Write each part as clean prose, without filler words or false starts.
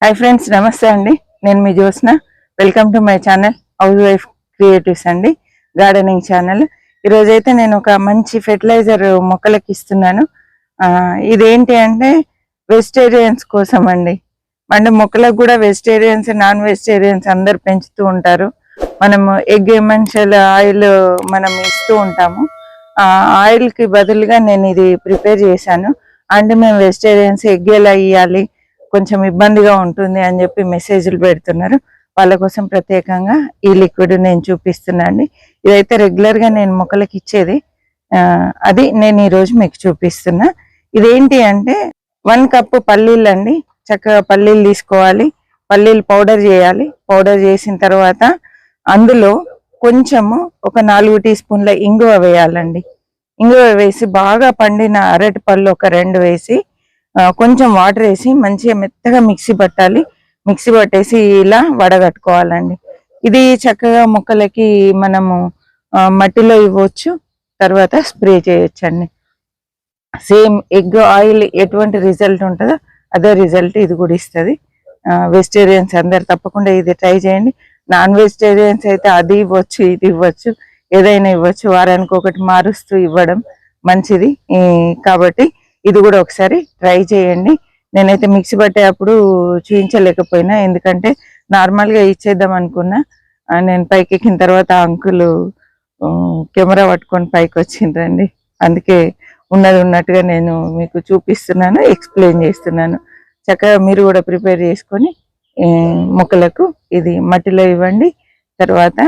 Hi friends, నమస్తే అండి. నేను మీ Jyotsna. Welcome to my channel housewife creatives అండి, గార్డెనింగ్ ఛానల్. ఈరోజైతే నేను ఒక మంచి ఫెర్టిలైజర్ మొక్కలకి ఇస్తున్నాను. ఇదేంటి అంటే వెజిటేరియన్స్ కోసం అండి. అంటే మొక్కలకు కూడా వెజిటేరియన్స్, నాన్ వెజిటేరియన్స్ అందరు పెంచుతూ ఉంటారు. మనము ఎగ్ ఎమెన్షియల్ ఆయిల్ మనం ఇస్తూ ఉంటాము. ఆ ఆయిల్కి బదులుగా నేను ఇది ప్రిపేర్ చేశాను. అంటే మేము వెజిటేరియన్స్ ఎగ్ ఎలా ఇవ్వాలి, కొంచెం ఇబ్బందిగా ఉంటుంది అని చెప్పి మెసేజ్లు పెడుతున్నారు. వాళ్ళ కోసం ప్రత్యేకంగా ఈ లిక్విడ్ నేను చూపిస్తున్నాను. ఇదైతే రెగ్యులర్గా నేను మొక్కలకి ఇచ్చేది. అది నేను ఈరోజు మీకు చూపిస్తున్నా. ఇదేంటి అంటే 1 కప్పు పల్లీలు అండి. చక్కగా పల్లీలు తీసుకోవాలి, పల్లీలు పౌడర్ చేయాలి. పౌడర్ చేసిన తర్వాత అందులో కొంచెము ఒక 4 టీ స్పూన్ల ఇంగువ వేయాలండి. ఇంగువ వేసి బాగా పండిన అరటి పళ్ళు ఒక 2 వేసి కొంచెం వాటర్ వేసి మంచిగా మెత్తగా మిక్సీ పట్టాలి. మిక్సీ పట్టేసి ఇలా వడగట్టుకోవాలండి. ఇది చక్కగా మొక్కలకి మనము మట్టిలో ఇవ్వచ్చు, తర్వాత స్ప్రే చేయొచ్చండి. సేమ్ ఎగ్ ఆయిల్ ఎటువంటి రిజల్ట్ ఉంటుందో అదే రిజల్ట్ ఇది కూడా ఇస్తుంది. వెజిటేరియన్స్ అందరు తప్పకుండా ఇది ట్రై చేయండి. నాన్ వెజిటేరియన్స్ అయితే అది ఇవ్వచ్చు, ఇది ఇవ్వచ్చు, ఏదైనా ఇవ్వచ్చు. వారానికి ఒకటి మారుస్తూ ఇవ్వడం మంచిది. కాబట్టి ఇది కూడా ఒకసారి ట్రై చేయండి. నేనైతే మిక్సీ పట్టేటప్పుడు చూపించలేకపోయినా, ఎందుకంటే నార్మల్గా ఇచ్చేద్దాం అనుకున్నా. నేను పైకి ఎక్కిన తర్వాత అంకులు కెమెరా పట్టుకొని పైకి వచ్చిండ్రండి. అందుకే ఉన్నది ఉన్నట్టుగా నేను మీకు చూపిస్తున్నాను, ఎక్స్ప్లెయిన్ చేస్తున్నాను. చక్కగా మీరు కూడా ప్రిపేర్ చేసుకొని మొక్కలకు ఇది మట్టిలో ఇవ్వండి, తర్వాత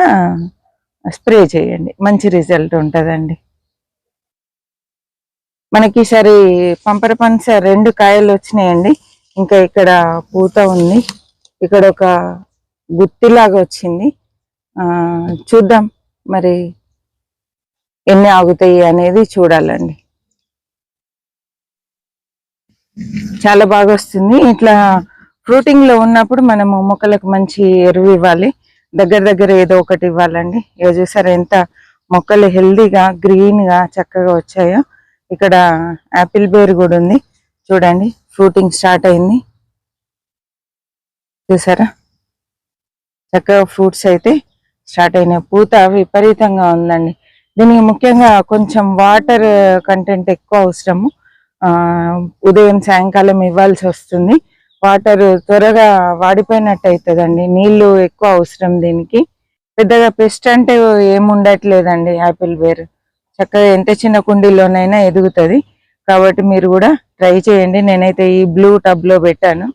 స్ప్రే చేయండి. మంచి రిజల్ట్ ఉంటుందండి. మనకి ఈసారి పంపర పనస 2 కాయలు వచ్చినాయండి. ఇంకా ఇక్కడ పూత ఉంది. ఇక్కడ ఒక గుత్తిలాగా వచ్చింది. చూద్దాం మరి ఎన్ని ఆగుతాయి అనేది చూడాలండి. చాలా బాగా వస్తుంది. ఇట్లా ఫ్రూటింగ్ లో ఉన్నప్పుడు మనము మొక్కలకు మంచి ఎరువు ఇవ్వాలి. దగ్గర ఏదో ఒకటి ఇవ్వాలండి. ఇక చూసారా ఎంత మొక్కలు హెల్దీగా గ్రీన్ గా చక్కగా వచ్చాయో. ఇక్కడ యాపిల్ బేర్ కూడా ఉంది చూడండి, ఫ్రూటింగ్ స్టార్ట్ అయింది. చూసారా చక్కగా ఫ్రూట్స్ అయితే స్టార్ట్ అయినాయి. పూత విపరీతంగా ఉందండి. దీనికి ముఖ్యంగా కొంచెం వాటర్ కంటెంట్ ఎక్కువ అవసరము. ఉదయం సాయంకాలం ఇవ్వాల్సి వస్తుంది. వాటర్ త్వరగా వాడిపోయినట్టు అవుతుందండి. నీళ్లు ఎక్కువ అవసరం దీనికి. పెద్దగా పెస్ట్ అంటే ఏముండట్లేదండి. యాపిల్ బేర్ చక్కగా ఎంత చిన్న కుండీలోనైనా ఎదుగుతుంది. కాబట్టి మీరు కూడా ట్రై చేయండి. నేనైతే ఈ బ్లూ టబ్ లో పెట్టాను.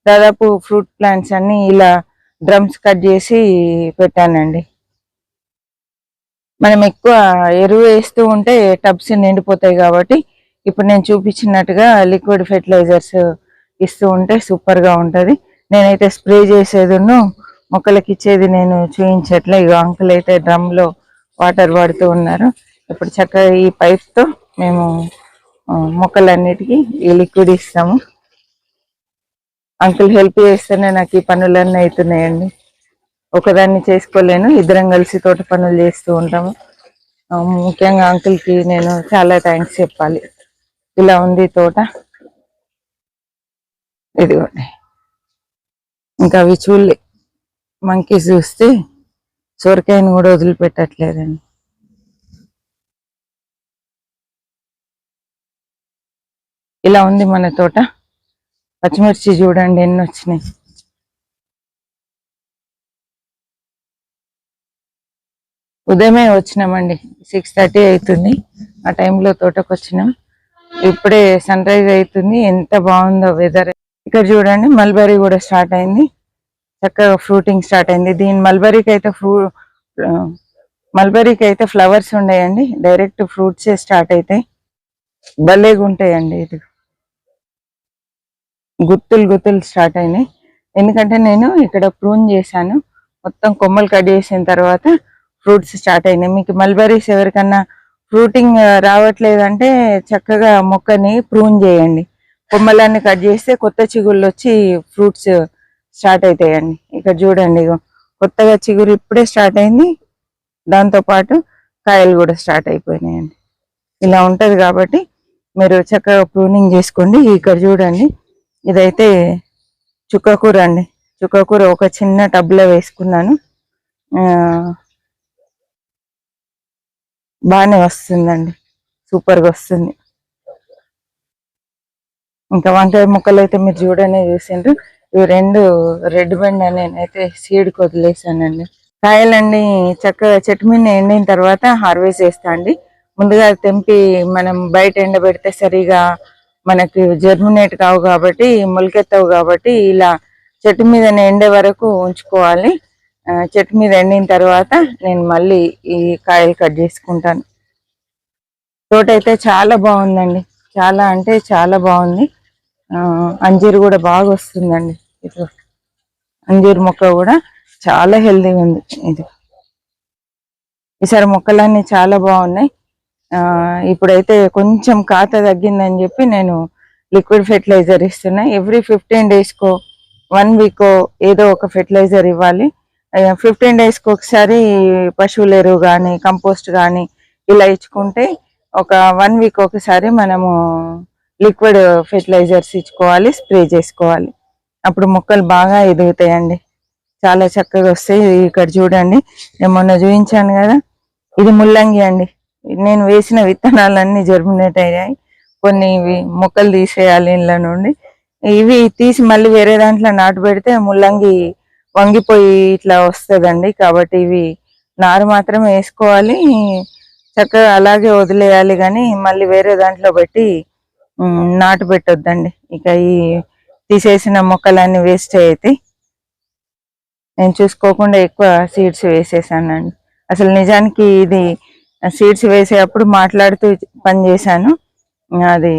దాదాపు ఫ్రూట్ ప్లాంట్స్ అన్ని ఇలా డ్రమ్స్ కట్ చేసి పెట్టానండి. మనం ఎక్కువ ఎరువు వేస్తూ ఉంటే టబ్స్ నిండిపోతాయి. కాబట్టి ఇప్పుడు నేను చూపించినట్టుగా లిక్విడ్ ఫెర్టిలైజర్స్ ఇస్తూ ఉంటే సూపర్ గా ఉంటది. నేనైతే స్ప్రే చేసేదిను మొక్కలకి ఇచ్చేది నేను చూపించట్లే. ఇక అంకుల్ అయితే డ్రమ్ లో వాటర్ వాడుతూ ఉన్నారు. ఇప్పుడు చక్కగా ఈ పైప్ తో మేము మొక్కలన్నిటికీ ఈ లిక్విడ్ ఇస్తాము. అంకుల్ హెల్ప్ చేస్తేనే నాకు ఈ పనులన్నీ అవుతున్నాయండి. ఒకదాన్ని చేసుకోలేను, ఇద్దరం కలిసి తోట పనులు చేస్తూ ఉంటాము. ముఖ్యంగా అంకుల్ కి నేను చాలా థ్యాంక్స్ చెప్పాలి. ఇలా ఉంది తోట. ఇదిగోండి, ఇంకా అవి చూడలే. మంకీస్ చూస్తే సొరకాయని కూడా వదిలిపెట్టట్లేదండి. ఇలా ఉంది మన తోట. పచ్చిమిర్చి చూడండి ఎన్ని వచ్చినాయి. ఉదయమే వచ్చినామండి, 6:30 అవుతుంది. ఆ టైంలో తోటకు వచ్చినాం. ఇప్పుడే సన్ రైజ్ అవుతుంది. ఎంత బాగుందో వెదర్. ఇక్కడ చూడండి మల్బరీ కూడా స్టార్ట్ అయింది. చక్కగా ఫ్రూటింగ్ స్టార్ట్ అయింది. దీని మల్బరీకి అయితే ఫ్లవర్స్ ఉన్నాయండి, డైరెక్ట్ ఫ్రూట్సే స్టార్ట్ అవుతాయి. భలేగా ఉంటాయండి. ఇది గుత్తులు స్టార్ట్ అయినాయి. ఎందుకంటే నేను ఇక్కడ ప్రూన్ చేశాను. మొత్తం కొమ్మలు కట్ చేసిన తర్వాత ఫ్రూట్స్ స్టార్ట్ అయినాయి. మీకు మల్బరీస్ ఎవరికన్నా ఫ్రూటింగ్ రావట్లేదంటే చక్కగా మొక్కని ప్రూన్ చేయండి. కొమ్మలన్నీ కట్ చేస్తే కొత్త చిగుళ్ళు వచ్చి ఫ్రూట్స్ స్టార్ట్ అవుతాయండి. ఇక్కడ చూడండి, కొత్తగా చిగురు ఇప్పుడే స్టార్ట్ అయింది. దాంతో పాటు కాయలు కూడా స్టార్ట్ అయిపోయినాయండి. ఇలా ఉంటది. కాబట్టి మీరు చక్కగా ప్రూనింగ్ చేసుకోండి. ఇక్కడ చూడండి, ఇదైతే చుక్కకూర అండి. చుక్కకూర ఒక చిన్న టబ్లో వేసుకున్నాను. బాగానే వస్తుందండి, సూపర్గా వస్తుంది. ఇంకా వంకాయ ముక్కలు అయితే మీరు చూడనే చూసిండ్రు. ఇవి 2 రెడ్ బెండ్ నేనైతే సీడ్కి వదిలేసానండి. కాయలన్నీ చక్కగా చెట్టు మీద ఎండిన తర్వాత హార్వెస్ట్ చేస్తా అండి. ముందుగా తెంపి మనం బయట ఎండబెడితే సరిగా మనకి జర్మినేట్ కావు కాబట్టి, మొలకెత్తవు కాబట్టి ఇలా చెట్టు మీద ఎండే వరకు ఉంచుకోవాలి. చెట్టు మీద ఎండిన తర్వాత నేను మళ్ళీ ఈ కాయలు కట్ చేసుకుంటాను. తోట అయితే చాలా బాగుందండి, చాలా అంటే చాలా బాగుంది. అంజీరు కూడా బాగా వస్తుందండి. ఇది అంజీరు మొక్క కూడా చాలా హెల్దీగా ఉంది. ఇది ఈసారి మొక్కలన్నీ చాలా బాగున్నాయి. ఇప్పుడైతే కొంచెం కాత తగ్గిందని చెప్పి నేను లిక్విడ్ ఫెర్టిలైజర్ ఇస్తున్నా. ఎవ్రీ 15 డేస్కో 1 వీకో ఏదో ఒక ఫెర్టిలైజర్ ఇవ్వాలి. 15 డేస్కి ఒకసారి పశువుల ఎరువు కానీ కంపోస్ట్ కానీ ఇలా ఇచ్చుకుంటే ఒక 1 వీక్ ఒకసారి మనము లిక్విడ్ ఫెర్టిలైజర్స్ ఇచ్చుకోవాలి, స్ప్రే చేసుకోవాలి. అప్పుడు మొక్కలు బాగా ఎదుగుతాయండి, చాలా చక్కగా వస్తాయి. ఇక్కడ చూడండి, నేను మొన్న చూపించాను కదా, ఇది ముల్లంగి అండి. నేను వేసిన విత్తనాలన్నీ జర్మినేట్ అయ్యాయి. కొన్ని మొక్కలు తీసేయాలి ఇంట్లో నుండి. ఇవి తీసి మళ్ళీ వేరే దాంట్లో నాటు పెడితే ముల్లంగి వంగిపోయి ఇట్లా వస్తుందండి. కాబట్టి ఇవి నారు మాత్రమే వేసుకోవాలి, చక్కగా అలాగే వదిలేయాలి. కానీ మళ్ళీ వేరే దాంట్లో పెట్టి నాటు పెట్టొద్దండి. ఇక ఈ తీసేసిన మొక్కలన్నీ వేస్ట్ అవుతాయి. నేను చూసుకోకుండా ఎక్కువ సీడ్స్ వేసేసానండి. అసలు నిజానికి ఇది సీడ్స్ వేసేటప్పుడు మాట్లాడుతూ పని చేశాను, అది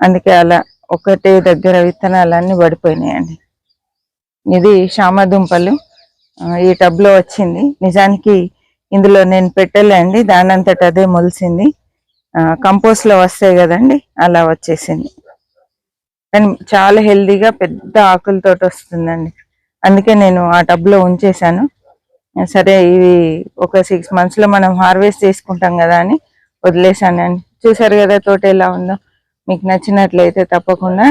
అందుకే అలా ఒకటే దగ్గర విత్తనాలన్నీ పడిపోయినాయండి. ఇది శామదుంపలు ఈ టబ్లో వచ్చింది. నిజానికి ఇందులో నేను పెట్టలేండి, దానంతట అదే మొలిసింది. కంపోస్ట్లో వస్తాయి కదండి, అలా వచ్చేసింది. కానీ చాలా హెల్దీగా పెద్ద ఆకులతో వస్తుందండి. అందుకే నేను ఆ టబ్లో ఉంచేసాను. సరే ఇవి ఒక 6 monthsలో మనం హార్వెస్ట్ చేసుకుంటాం కదా అని వదిలేసానండి. చూసారు కదా తోట ఎలా ఉందో. మీకు నచ్చినట్లయితే తప్పకుండా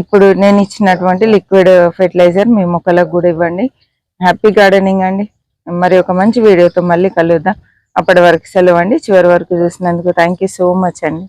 ఇప్పుడు నేను ఇచ్చినటువంటి లిక్విడ్ ఫెర్టిలైజర్ మీ మొక్కలకు కూడా ఇవ్వండి. హ్యాపీ గార్డెనింగ్ అండి. మరి ఒక మంచి వీడియోతో మళ్ళీ కలుద్దాం. అప్పటి వరకు సెలవు అండి. చివరి వరకు చూసినందుకు థ్యాంక్ యూ సో మచ్ అండి.